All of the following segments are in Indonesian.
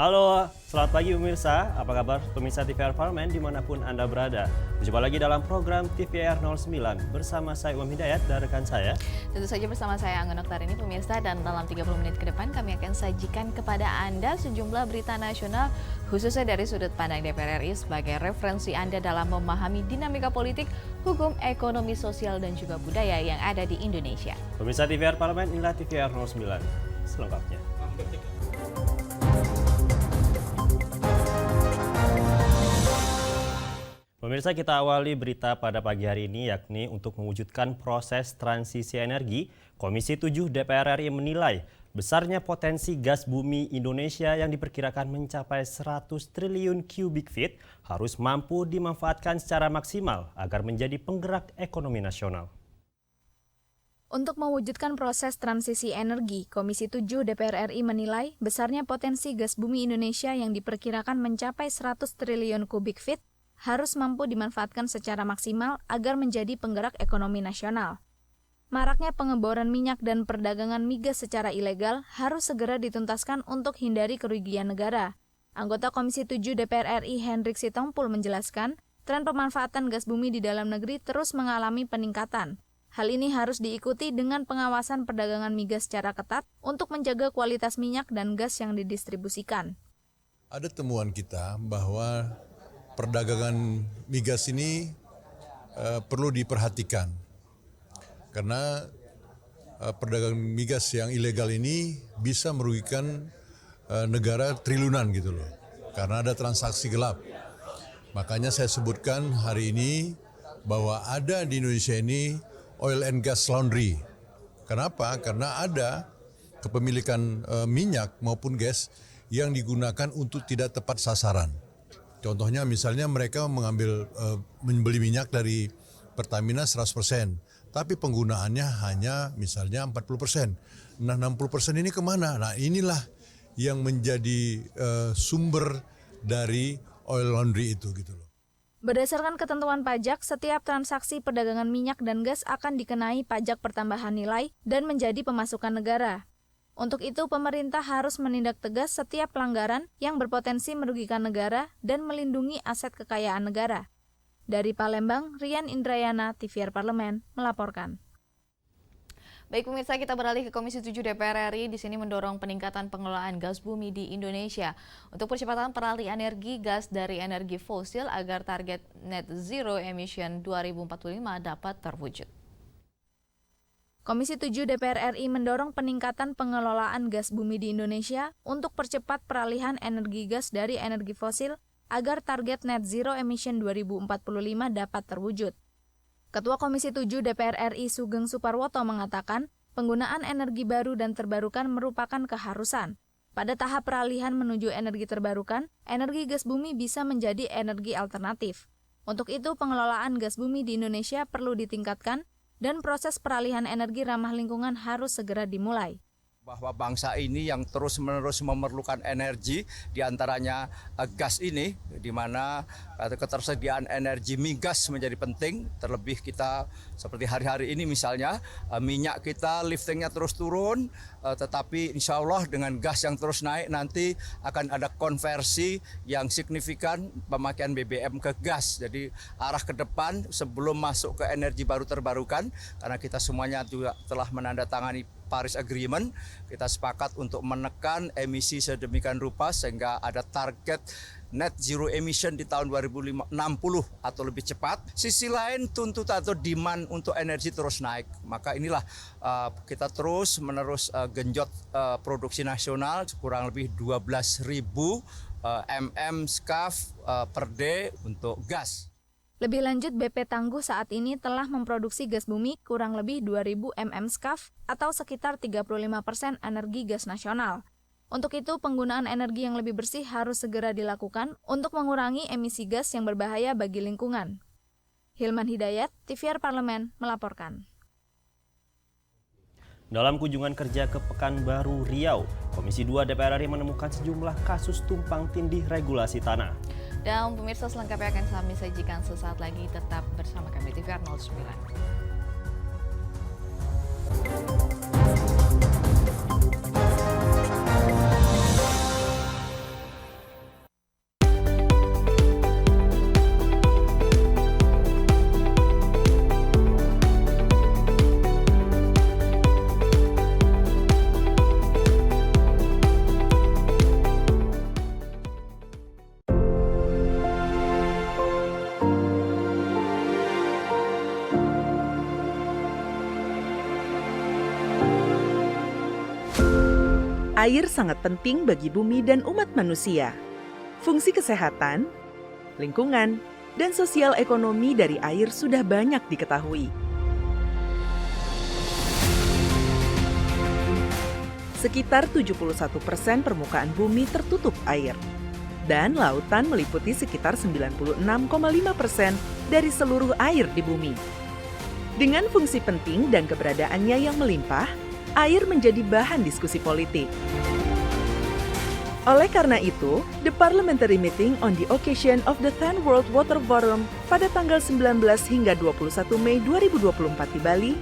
Halo, selamat pagi pemirsa. Apa kabar pemirsa TVR Parlemen dimanapun Anda berada? Berjumpa lagi dalam program TVR 09 bersama saya Umam Hidayat dan rekan saya. Tentu saja bersama saya Anggun Oktarini pemirsa, dan dalam 30 menit ke depan kami akan sajikan kepada Anda sejumlah berita nasional khususnya dari sudut pandang DPR RI sebagai referensi Anda dalam memahami dinamika politik, hukum, ekonomi, sosial, dan juga budaya yang ada di Indonesia. Pemirsa TVR Parlemen, inilah TVR 09 selengkapnya. Pemirsa, kita awali berita pada pagi hari ini, yakni untuk mewujudkan proses transisi energi, Komisi 7 DPR RI menilai besarnya potensi gas bumi Indonesia yang diperkirakan mencapai 100 triliun cubic feet harus mampu dimanfaatkan secara maksimal agar menjadi penggerak ekonomi nasional. Untuk mewujudkan proses transisi energi, Komisi 7 DPR RI menilai besarnya potensi gas bumi Indonesia yang diperkirakan mencapai 100 triliun kubik feet harus mampu dimanfaatkan secara maksimal agar menjadi penggerak ekonomi nasional. Maraknya pengeboran minyak dan perdagangan migas secara ilegal harus segera dituntaskan untuk hindari kerugian negara. Anggota Komisi 7 DPR RI Hendrik Sitompul menjelaskan, tren pemanfaatan gas bumi di dalam negeri terus mengalami peningkatan. Hal ini harus diikuti dengan pengawasan perdagangan migas secara ketat untuk menjaga kualitas minyak dan gas yang didistribusikan. Ada temuan kita bahwa perdagangan migas ini perlu diperhatikan karena perdagangan migas yang ilegal ini bisa merugikan negara triliunan gitu loh, karena ada transaksi gelap. Makanya saya sebutkan hari ini bahwa ada di Indonesia ini oil and gas laundry. Kenapa? Karena ada kepemilikan minyak maupun gas yang digunakan untuk tidak tepat sasaran. Contohnya misalnya mereka membeli minyak dari Pertamina 100%, tapi penggunaannya hanya misalnya 40%. Nah 60% ini kemana? Nah inilah yang menjadi sumber dari oil laundry itu gitu loh. Berdasarkan ketentuan pajak, setiap transaksi perdagangan minyak dan gas akan dikenai pajak pertambahan nilai dan menjadi pemasukan negara. Untuk itu, pemerintah harus menindak tegas setiap pelanggaran yang berpotensi merugikan negara dan melindungi aset kekayaan negara. Dari Palembang, Rian Indrayana, TVR Parlemen, melaporkan. Baik pemirsa, kita beralih ke Komisi 7 DPR RI. Di sini mendorong peningkatan pengelolaan gas bumi di Indonesia untuk percepatan peralihan energi gas dari energi fosil agar target net zero emission 2045 dapat terwujud. Komisi 7 DPR RI mendorong peningkatan pengelolaan gas bumi di Indonesia untuk percepat peralihan energi gas dari energi fosil agar target net zero emission 2045 dapat terwujud. Ketua Komisi 7 DPR RI Sugeng Suparwoto mengatakan, penggunaan energi baru dan terbarukan merupakan keharusan. Pada tahap peralihan menuju energi terbarukan, energi gas bumi bisa menjadi energi alternatif. Untuk itu, pengelolaan gas bumi di Indonesia perlu ditingkatkan dan proses peralihan energi ramah lingkungan harus segera dimulai. Bahwa bangsa ini yang terus-menerus memerlukan energi, diantaranya gas ini, di mana ketersediaan energi migas menjadi penting. Terlebih kita seperti hari-hari ini misalnya, minyak kita liftingnya terus turun, tetapi insya Allah dengan gas yang terus naik nanti akan ada konversi yang signifikan pemakaian BBM ke gas. Jadi arah ke depan sebelum masuk ke energi baru terbarukan, karena kita semuanya juga telah menandatangani Paris Agreement, kita sepakat untuk menekan emisi sedemikian rupa sehingga ada target net zero emission di tahun 2060 atau lebih cepat. Sisi lain tuntutan atau demand untuk energi terus naik. Maka inilah kita terus menerus genjot produksi nasional kurang lebih 12.000 mm SCAF per day untuk gas. Lebih lanjut, BP Tangguh saat ini telah memproduksi gas bumi kurang lebih 2.000 mm SCAF atau sekitar 35% energi gas nasional. Untuk itu, penggunaan energi yang lebih bersih harus segera dilakukan untuk mengurangi emisi gas yang berbahaya bagi lingkungan. Hilman Hidayat, TVR Parlemen, melaporkan. Dalam kunjungan kerja ke Pekanbaru, Riau, Komisi 2 DPR RI menemukan sejumlah kasus tumpang tindih regulasi tanah. Dan pemirsa, selengkapnya akan kami sajikan sesaat lagi. Tetap bersama kami TVR 09. air sangat penting bagi bumi dan umat manusia. Fungsi kesehatan, lingkungan, dan sosial ekonomi dari air sudah banyak diketahui. Sekitar 71% permukaan bumi tertutup air. Dan lautan meliputi sekitar 96,5% dari seluruh air di bumi. Dengan fungsi penting dan keberadaannya yang melimpah, air menjadi bahan diskusi politik. Oleh karena itu, the parliamentary meeting on the occasion of the 10th World Water Forum pada tanggal 19 hingga 21 Mei 2024 di Bali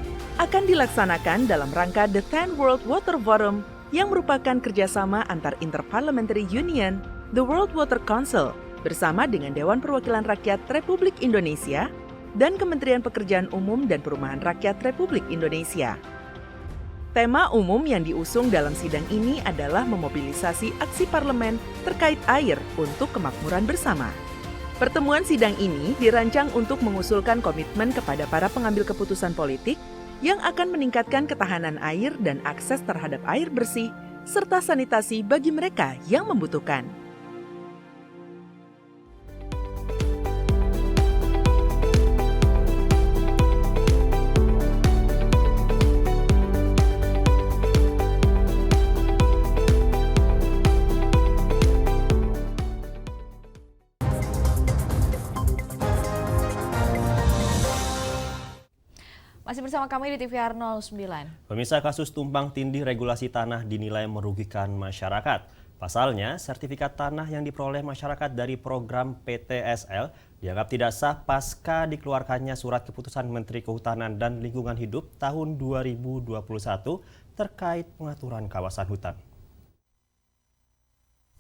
akan dilaksanakan dalam rangka the 10th World Water Forum yang merupakan kerjasama antar Interparliamentary Union, the World Water Council, bersama dengan Dewan Perwakilan Rakyat Republik Indonesia dan Kementerian Pekerjaan Umum dan Perumahan Rakyat Republik Indonesia. Tema umum yang diusung dalam sidang ini adalah memobilisasi aksi parlemen terkait air untuk kemakmuran bersama. Pertemuan sidang ini dirancang untuk mengusulkan komitmen kepada para pengambil keputusan politik yang akan meningkatkan ketahanan air dan akses terhadap air bersih, serta sanitasi bagi mereka yang membutuhkan. Masih bersama kami di TVR 09. Pemirsa, kasus tumpang tindih regulasi tanah dinilai merugikan masyarakat. Pasalnya, sertifikat tanah yang diperoleh masyarakat dari program PTSL dianggap tidak sah pasca dikeluarkannya surat keputusan Menteri Kehutanan dan Lingkungan Hidup tahun 2021 terkait pengaturan kawasan hutan.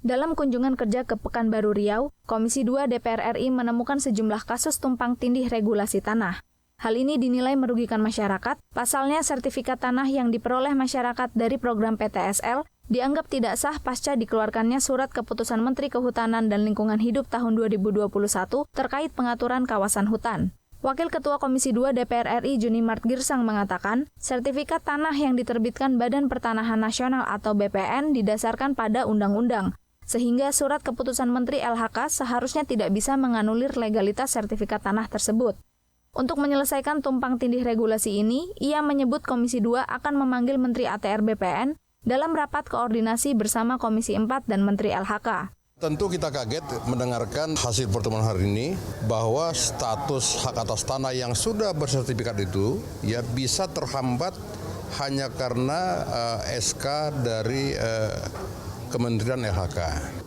Dalam kunjungan kerja ke Pekanbaru Riau, Komisi 2 DPR RI menemukan sejumlah kasus tumpang tindih regulasi tanah. Hal ini dinilai merugikan masyarakat, pasalnya sertifikat tanah yang diperoleh masyarakat dari program PTSL dianggap tidak sah pasca dikeluarkannya surat keputusan Menteri Kehutanan dan Lingkungan Hidup tahun 2021 terkait pengaturan kawasan hutan. Wakil Ketua Komisi 2 DPR RI Junimart Girsang mengatakan, sertifikat tanah yang diterbitkan Badan Pertanahan Nasional atau BPN didasarkan pada undang-undang, sehingga surat keputusan Menteri LHK seharusnya tidak bisa menganulir legalitas sertifikat tanah tersebut. Untuk menyelesaikan tumpang tindih regulasi ini, ia menyebut Komisi 2 akan memanggil Menteri ATR BPN dalam rapat koordinasi bersama Komisi 4 dan Menteri LHK. Tentu kita kaget mendengarkan hasil pertemuan hari ini bahwa status hak atas tanah yang sudah bersertifikat itu ya bisa terhambat hanya karena SK dari Kementerian LHK.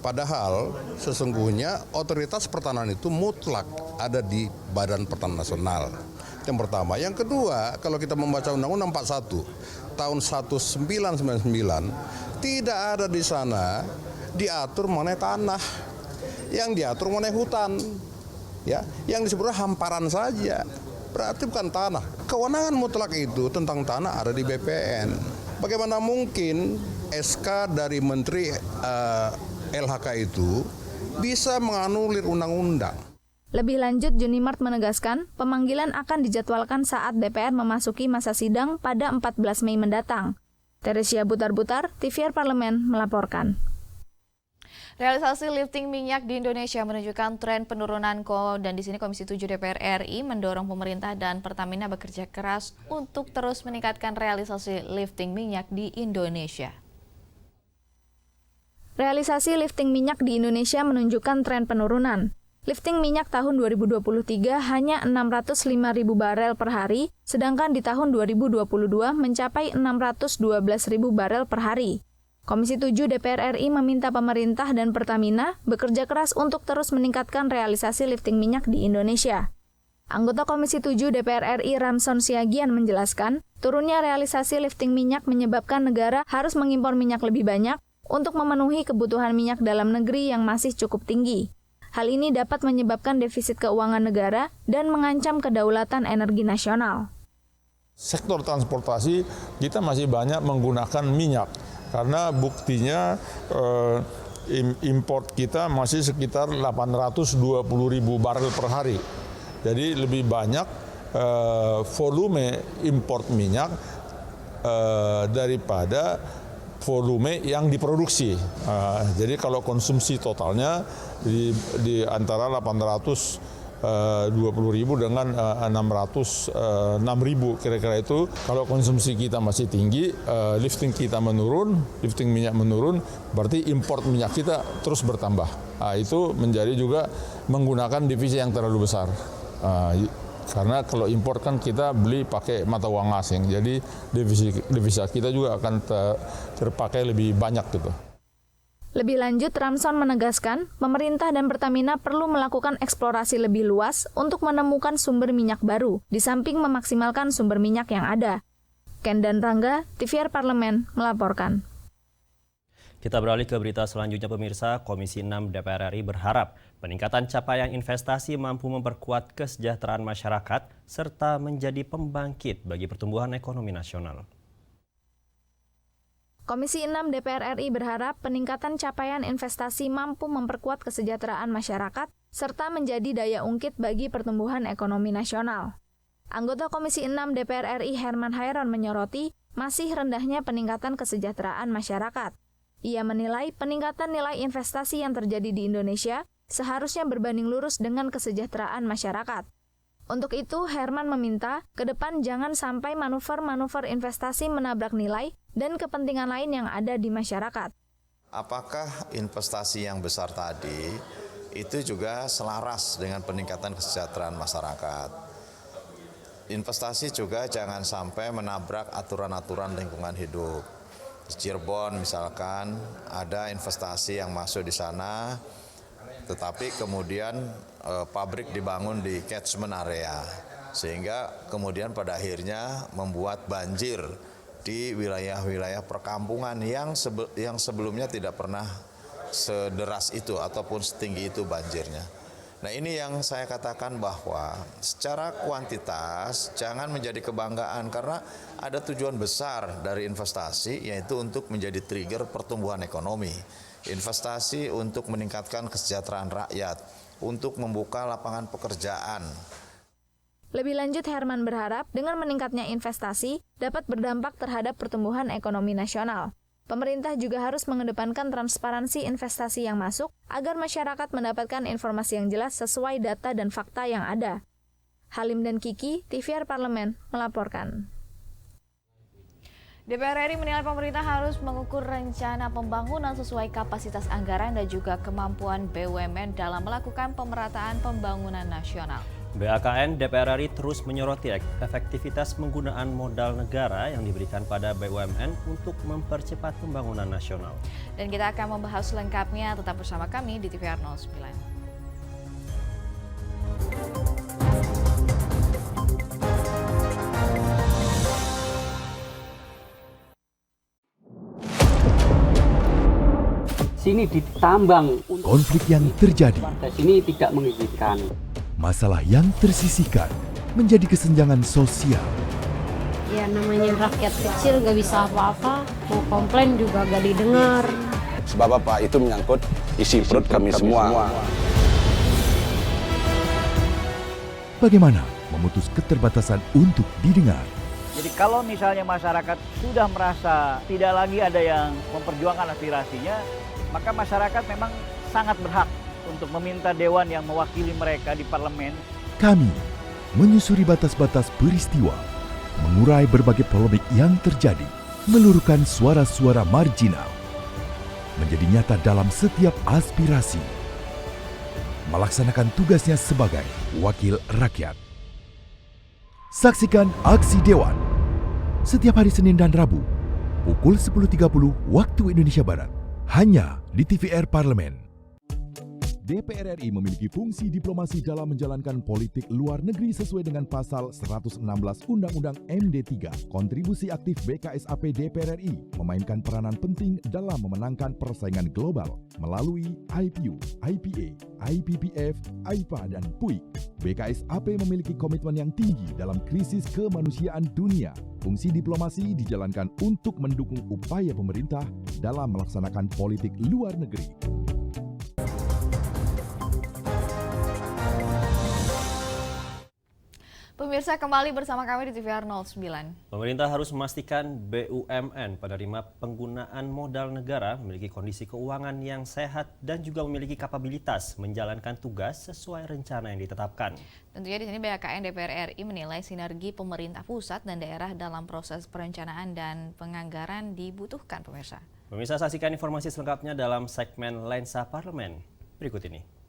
Padahal sesungguhnya otoritas pertanahan itu mutlak ada di Badan Pertanahan Nasional. Yang pertama. Yang kedua, kalau kita membaca Undang-Undang 41 tahun 1999, tidak ada di sana diatur mengenai tanah. Yang diatur mengenai hutan. Ya, yang disebut hamparan saja. Berarti bukan tanah. Kewenangan mutlak itu tentang tanah ada di BPN. Bagaimana mungkin SK dari Menteri LHK itu bisa menganulir undang-undang? Lebih lanjut, Junimart menegaskan pemanggilan akan dijadwalkan saat DPR memasuki masa sidang pada 14 Mei mendatang. Teresia Butar-Butar, TVR Parlemen melaporkan. Realisasi lifting minyak di Indonesia menunjukkan tren penurunan dan di sini Komisi 7 DPR RI mendorong pemerintah dan Pertamina bekerja keras untuk terus meningkatkan realisasi lifting minyak di Indonesia. Realisasi lifting minyak di Indonesia menunjukkan tren penurunan. Lifting minyak tahun 2023 hanya 605.000 barel per hari, sedangkan di tahun 2022 mencapai 612.000 barel per hari. Komisi 7 DPR RI meminta pemerintah dan Pertamina bekerja keras untuk terus meningkatkan realisasi lifting minyak di Indonesia. Anggota Komisi 7 DPR RI Ramson Siagian menjelaskan, turunnya realisasi lifting minyak menyebabkan negara harus mengimpor minyak lebih banyak untuk memenuhi kebutuhan minyak dalam negeri yang masih cukup tinggi. Hal ini dapat menyebabkan defisit keuangan negara dan mengancam kedaulatan energi nasional. Sektor transportasi kita masih banyak menggunakan minyak. Karena buktinya import kita masih sekitar 820.000 barel per hari. Jadi lebih banyak volume import minyak daripada volume yang diproduksi. Jadi kalau konsumsi totalnya di antara 820.000 dengan 606.000 kira-kira itu. Kalau konsumsi kita masih tinggi, lifting kita menurun, lifting minyak menurun, berarti import minyak kita terus bertambah. Itu menjadi juga menggunakan devisa yang terlalu besar. Karena kalau impor kan kita beli pakai mata uang asing, jadi devisa kita juga akan terpakai lebih banyak gitu. Lebih lanjut, Ramson menegaskan pemerintah dan Pertamina perlu melakukan eksplorasi lebih luas untuk menemukan sumber minyak baru, di samping memaksimalkan sumber minyak yang ada. Ken dan Rangga, TVR Parlemen, melaporkan. Kita beralih ke berita selanjutnya pemirsa. Komisi 6 DPR RI berharap peningkatan capaian investasi mampu memperkuat kesejahteraan masyarakat serta menjadi pembangkit bagi pertumbuhan ekonomi nasional. Komisi 6 DPR RI berharap peningkatan capaian investasi mampu memperkuat kesejahteraan masyarakat serta menjadi daya ungkit bagi pertumbuhan ekonomi nasional. Anggota Komisi 6 DPR RI Herman Hairon menyoroti masih rendahnya peningkatan kesejahteraan masyarakat. Ia menilai peningkatan nilai investasi yang terjadi di Indonesia seharusnya berbanding lurus dengan kesejahteraan masyarakat. Untuk itu, Herman meminta ke depan jangan sampai manuver-manuver investasi menabrak nilai dan kepentingan lain yang ada di masyarakat. Apakah investasi yang besar tadi itu juga selaras dengan peningkatan kesejahteraan masyarakat? Investasi juga jangan sampai menabrak aturan-aturan lingkungan hidup. Cirebon misalkan ada investasi yang masuk di sana, tetapi kemudian pabrik dibangun di catchment area, sehingga kemudian pada akhirnya membuat banjir di wilayah-wilayah perkampungan yang sebelumnya tidak pernah sederas itu ataupun setinggi itu banjirnya. Nah, ini yang saya katakan bahwa secara kuantitas jangan menjadi kebanggaan karena ada tujuan besar dari investasi, yaitu untuk menjadi trigger pertumbuhan ekonomi. Investasi untuk meningkatkan kesejahteraan rakyat, untuk membuka lapangan pekerjaan. Lebih lanjut, Herman berharap dengan meningkatnya investasi dapat berdampak terhadap pertumbuhan ekonomi nasional. Pemerintah juga harus mengedepankan transparansi investasi yang masuk agar masyarakat mendapatkan informasi yang jelas sesuai data dan fakta yang ada. Halim dan Kiki, TVR Parlemen, melaporkan. DPR RI menilai pemerintah harus mengukur rencana pembangunan sesuai kapasitas anggaran dan juga kemampuan BUMN dalam melakukan pemerataan pembangunan nasional. BAKN DPR RI terus menyoroti efektivitas penggunaan modal negara yang diberikan pada BUMN untuk mempercepat pembangunan nasional. Dan kita akan membahas lengkapnya, tetap bersama kami di TVR 09. Sini ditambang. Konflik yang terjadi. Sini tidak mengizinkan. Masalah yang tersisihkan menjadi kesenjangan sosial. Ya namanya rakyat kecil gak bisa apa-apa, mau komplain juga gak didengar. Sebab apa? Itu menyangkut isi perut kami semua. Bagaimana memutus keterbatasan untuk didengar? Jadi kalau misalnya masyarakat sudah merasa tidak lagi ada yang memperjuangkan aspirasinya, maka masyarakat memang sangat berhak untuk meminta dewan yang mewakili mereka di parlemen. Kami menyusuri batas-batas peristiwa, mengurai berbagai polemik yang terjadi, meluruhkan suara-suara marginal, menjadi nyata dalam setiap aspirasi, melaksanakan tugasnya sebagai wakil rakyat. Saksikan Aksi Dewan setiap hari Senin dan Rabu pukul 10.30 waktu Indonesia Barat, hanya di TVR Parlemen. DPR RI memiliki fungsi diplomasi dalam menjalankan politik luar negeri sesuai dengan pasal 116 Undang-Undang MD3. Kontribusi aktif BKSAP DPR RI memainkan peranan penting dalam memenangkan persaingan global melalui IPU, IPA, IPPF, AIPA, dan PUIK. BKSAP memiliki komitmen yang tinggi dalam krisis kemanusiaan dunia. Fungsi diplomasi dijalankan untuk mendukung upaya pemerintah dalam melaksanakan politik luar negeri. Pemirsa, kembali bersama kami di TVR 09. Pemerintah harus memastikan BUMN penerima penggunaan modal negara memiliki kondisi keuangan yang sehat dan juga memiliki kapabilitas menjalankan tugas sesuai rencana yang ditetapkan. Tentunya di sini BHKN DPR RI menilai sinergi pemerintah pusat dan daerah dalam proses perencanaan dan penganggaran dibutuhkan, pemirsa. Pemirsa, saksikan informasi selengkapnya dalam segmen Lensa Parlemen berikut ini.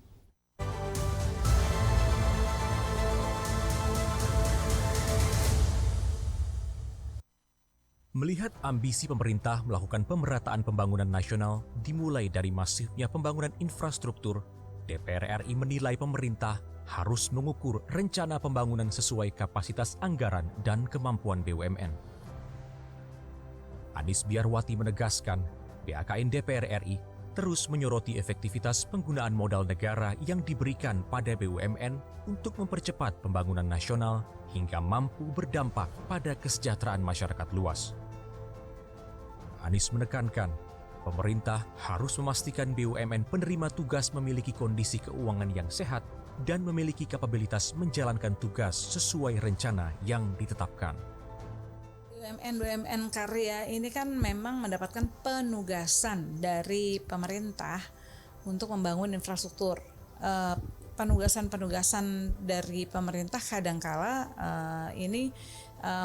Melihat ambisi pemerintah melakukan pemerataan pembangunan nasional dimulai dari masifnya pembangunan infrastruktur, DPR RI menilai pemerintah harus mengukur rencana pembangunan sesuai kapasitas anggaran dan kemampuan BUMN. Anies Biarwati menegaskan, BHKN DPR RI terus menyoroti efektivitas penggunaan modal negara yang diberikan pada BUMN untuk mempercepat pembangunan nasional hingga mampu berdampak pada kesejahteraan masyarakat luas. Anies menekankan, pemerintah harus memastikan BUMN penerima tugas memiliki kondisi keuangan yang sehat dan memiliki kapabilitas menjalankan tugas sesuai rencana yang ditetapkan. BUMN karya ini kan memang mendapatkan penugasan dari pemerintah untuk membangun infrastruktur. Penugasan dari pemerintah kadangkala ini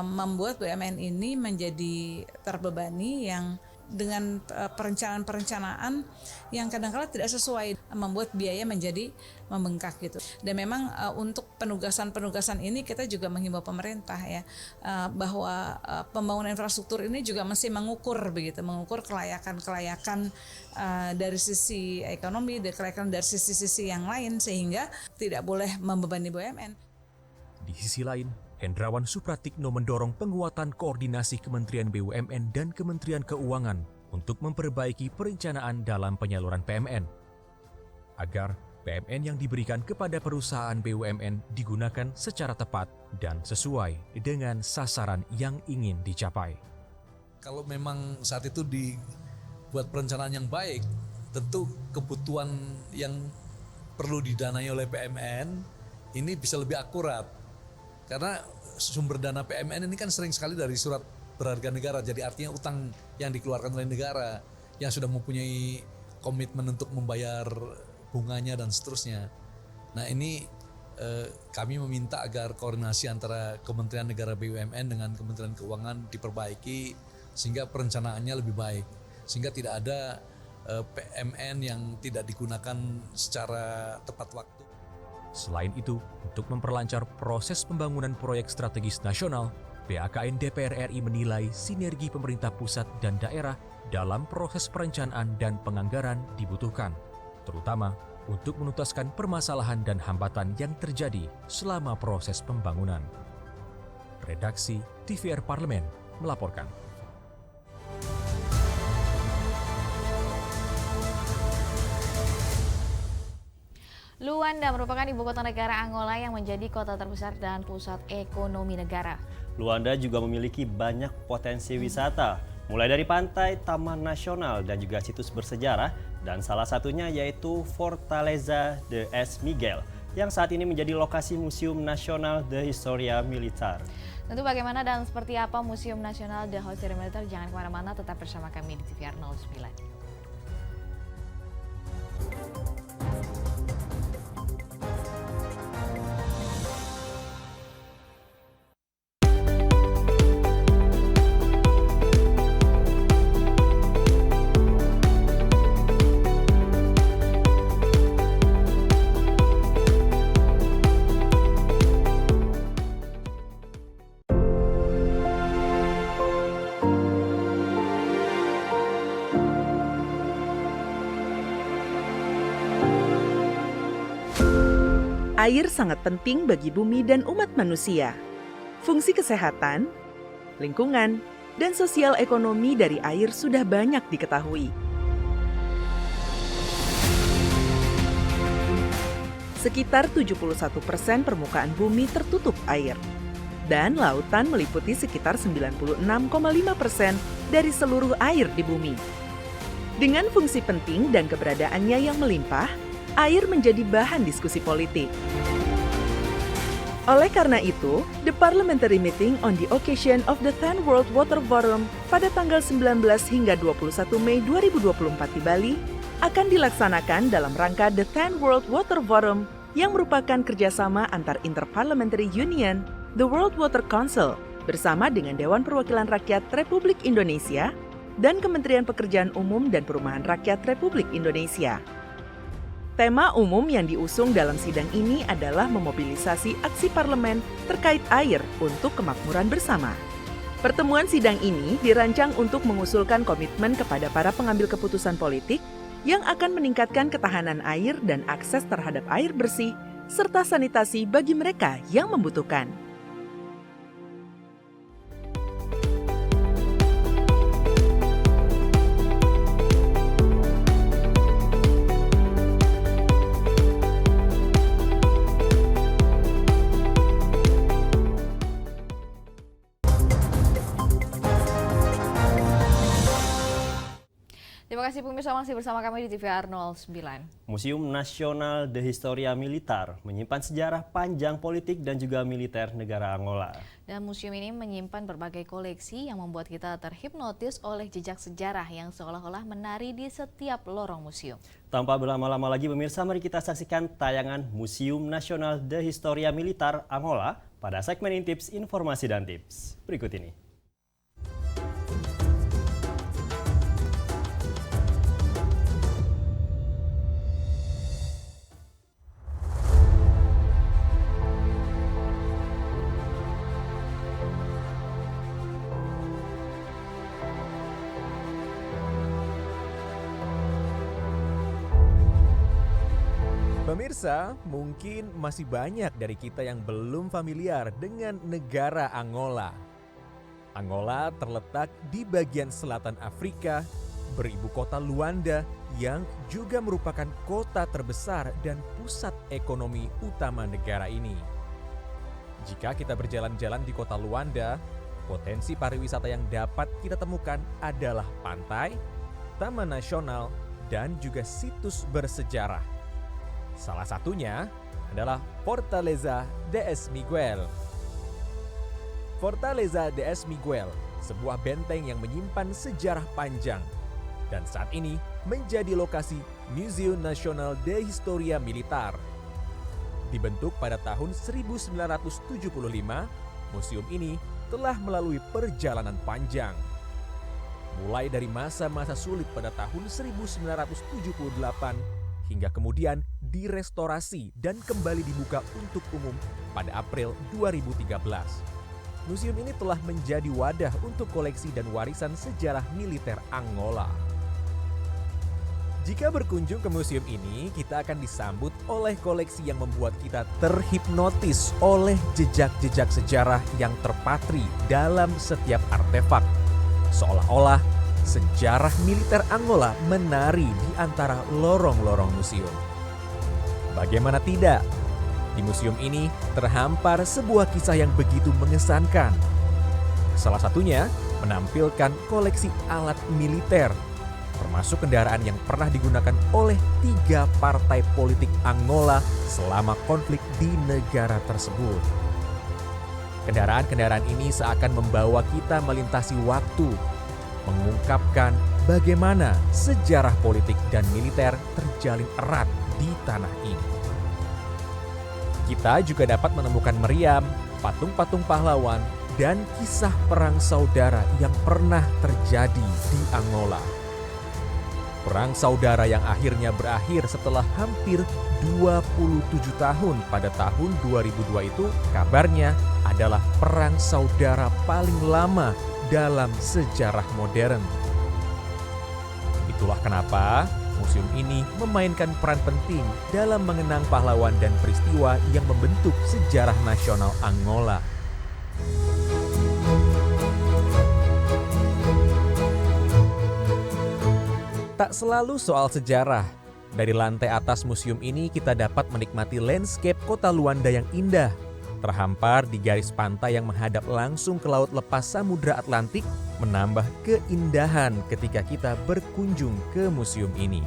membuat BUMN ini menjadi terbebani yang dengan perencanaan-perencanaan yang kadang-kala tidak sesuai, membuat biaya menjadi membengkak gitu. Dan memang untuk penugasan-penugasan ini kita juga menghimbau pemerintah ya bahwa pembangunan infrastruktur ini juga mesti mengukur kelayakan dari sisi ekonomi, kelayakan dari sisi-sisi yang lain sehingga tidak boleh membebani BUMN. Di sisi lain, Hendrawan Supratikno mendorong penguatan koordinasi Kementerian BUMN dan Kementerian Keuangan untuk memperbaiki perencanaan dalam penyaluran PMN, agar PMN yang diberikan kepada perusahaan BUMN digunakan secara tepat dan sesuai dengan sasaran yang ingin dicapai. Kalau memang saat itu dibuat perencanaan yang baik, tentu kebutuhan yang perlu didanai oleh PMN ini bisa lebih akurat. Karena sumber dana PMN ini kan sering sekali dari surat berharga negara, jadi artinya utang yang dikeluarkan oleh negara yang sudah mempunyai komitmen untuk membayar bunganya dan seterusnya. Nah ini kami meminta agar koordinasi antara Kementerian Negara BUMN dengan Kementerian Keuangan diperbaiki sehingga perencanaannya lebih baik, sehingga tidak ada PMN yang tidak digunakan secara tepat waktu. Selain itu, untuk memperlancar proses pembangunan proyek strategis nasional, BHKN DPR RI menilai sinergi pemerintah pusat dan daerah dalam proses perencanaan dan penganggaran dibutuhkan, terutama untuk menuntaskan permasalahan dan hambatan yang terjadi selama proses pembangunan. Redaksi TVR Parlemen melaporkan. Luanda merupakan ibu kota negara Angola yang menjadi kota terbesar dan pusat ekonomi negara. Luanda juga memiliki banyak potensi wisata, mulai dari pantai, taman nasional, dan juga situs bersejarah, dan salah satunya yaitu Fortaleza de S. Miguel, yang saat ini menjadi lokasi Museum Nasional de Historia Militar. Tentu bagaimana dan seperti apa Museum Nasional de Historia Militar, jangan kemana-mana, tetap bersama kami di TVR 09. Air sangat penting bagi bumi dan umat manusia. Fungsi kesehatan, lingkungan, dan sosial ekonomi dari air sudah banyak diketahui. Sekitar 71% permukaan bumi tertutup air, dan lautan meliputi sekitar 96,5% dari seluruh air di bumi. Dengan fungsi penting dan keberadaannya yang melimpah, air menjadi bahan diskusi politik. Oleh karena itu, the parliamentary meeting on the occasion of the 10th World Water Forum pada tanggal 19 hingga 21 Mei 2024 di Bali akan dilaksanakan dalam rangka the 10th World Water Forum yang merupakan kerjasama antar Interparliamentary Union, the World Water Council, bersama dengan Dewan Perwakilan Rakyat Republik Indonesia dan Kementerian Pekerjaan Umum dan Perumahan Rakyat Republik Indonesia. Tema umum yang diusung dalam sidang ini adalah memobilisasi aksi parlemen terkait air untuk kemakmuran bersama. Pertemuan sidang ini dirancang untuk mengusulkan komitmen kepada para pengambil keputusan politik yang akan meningkatkan ketahanan air dan akses terhadap air bersih, serta sanitasi bagi mereka yang membutuhkan. Terima kasih pemirsa, masih bersama kami di TVR 09. Museum Nasional de Historia Militar menyimpan sejarah panjang politik dan juga militer negara Angola. Dan museum ini menyimpan berbagai koleksi yang membuat kita terhipnotis oleh jejak sejarah yang seolah-olah menari di setiap lorong museum. Tanpa berlama-lama lagi pemirsa, mari kita saksikan tayangan Museum Nasional de Historia Militar Angola pada segmen Intips, Informasi dan Tips. Berikut ini. Pemirsa, mungkin masih banyak dari kita yang belum familiar dengan negara Angola. Angola terletak di bagian selatan Afrika, beribu kota Luanda yang juga merupakan kota terbesar dan pusat ekonomi utama negara ini. Jika kita berjalan-jalan di kota Luanda, potensi pariwisata yang dapat kita temukan adalah pantai, taman nasional, dan juga situs bersejarah. Salah satunya adalah Fortaleza de Es Miguel. Fortaleza de Es Miguel, sebuah benteng yang menyimpan sejarah panjang dan saat ini menjadi lokasi Museum Nasional de Historia Militar. Dibentuk pada tahun 1975, museum ini telah melalui perjalanan panjang. Mulai dari masa-masa sulit pada tahun 1978 hingga kemudian direstorasi dan kembali dibuka untuk umum pada April 2013. Museum ini telah menjadi wadah untuk koleksi dan warisan sejarah militer Angola. Jika berkunjung ke museum ini, kita akan disambut oleh koleksi yang membuat kita terhipnotis oleh jejak-jejak sejarah yang terpatri dalam setiap artefak. Seolah-olah sejarah militer Angola menari di antara lorong-lorong museum. Bagaimana tidak? Di museum ini terhampar sebuah kisah yang begitu mengesankan. Salah satunya menampilkan koleksi alat militer, termasuk kendaraan yang pernah digunakan oleh 3 partai politik Angola selama konflik di negara tersebut. Kendaraan-kendaraan ini seakan membawa kita melintasi waktu, mengungkapkan bagaimana sejarah politik dan militer terjalin erat di tanah ini. Kita juga dapat menemukan meriam, patung-patung pahlawan, dan kisah perang saudara yang pernah terjadi di Angola. Perang saudara yang akhirnya berakhir setelah hampir 27 tahun pada tahun 2002 itu kabarnya adalah perang saudara paling lama dalam sejarah modern. Itulah kenapa museum ini memainkan peran penting dalam mengenang pahlawan dan peristiwa yang membentuk sejarah nasional Angola. Tak selalu soal sejarah. Dari lantai atas museum ini kita dapat menikmati landscape kota Luanda yang indah, terhampar di garis pantai yang menghadap langsung ke laut lepas Samudra Atlantik, menambah keindahan ketika kita berkunjung ke museum ini.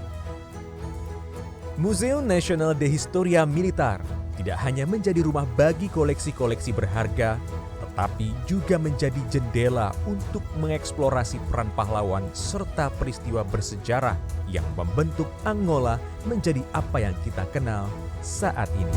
Museum Nasional de Historia Militar tidak hanya menjadi rumah bagi koleksi-koleksi berharga, tetapi juga menjadi jendela untuk mengeksplorasi peran pahlawan serta peristiwa bersejarah yang membentuk Angola menjadi apa yang kita kenal saat ini.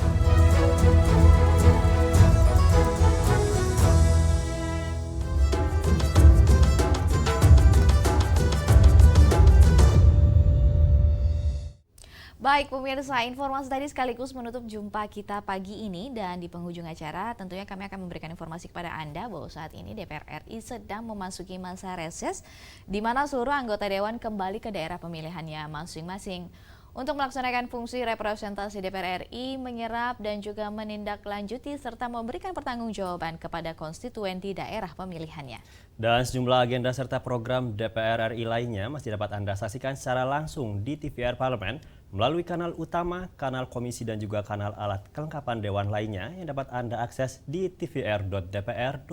Baik pemirsa, informasi tadi sekaligus menutup jumpa kita pagi ini, dan di penghujung acara tentunya kami akan memberikan informasi kepada Anda bahwa saat ini DPR RI sedang memasuki masa reses di mana seluruh anggota dewan kembali ke daerah pemilihannya masing-masing. Untuk melaksanakan fungsi representasi DPR RI, menyerap dan juga menindaklanjuti serta memberikan pertanggungjawaban kepada konstituen di daerah pemilihannya. Dan sejumlah agenda serta program DPR RI lainnya masih dapat Anda saksikan secara langsung di TVR Parlemen melalui kanal utama, kanal komisi dan juga kanal alat kelengkapan dewan lainnya yang dapat Anda akses di tvr.dpr.go.id.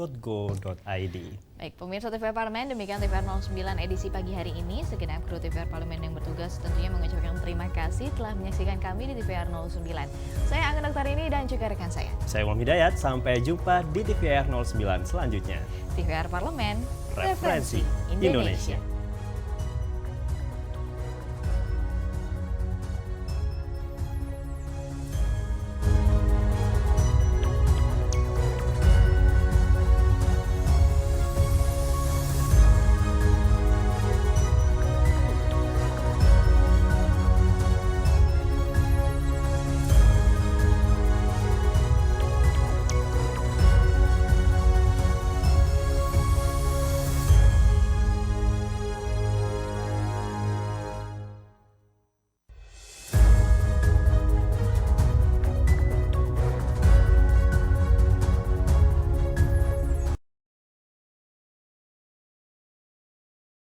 Baik, pemirsa TVR Parlemen, demikian TVR 09 edisi pagi hari ini. Segenap kru TVR Parlemen yang bertugas tentunya mengucapkan terima kasih telah menyaksikan kami di TVR 09. Saya Angga Noktarini dan juga rekan saya. Saya Umam Hidayat, sampai jumpa di TVR 09 selanjutnya. TVR Parlemen, Referensi Indonesia.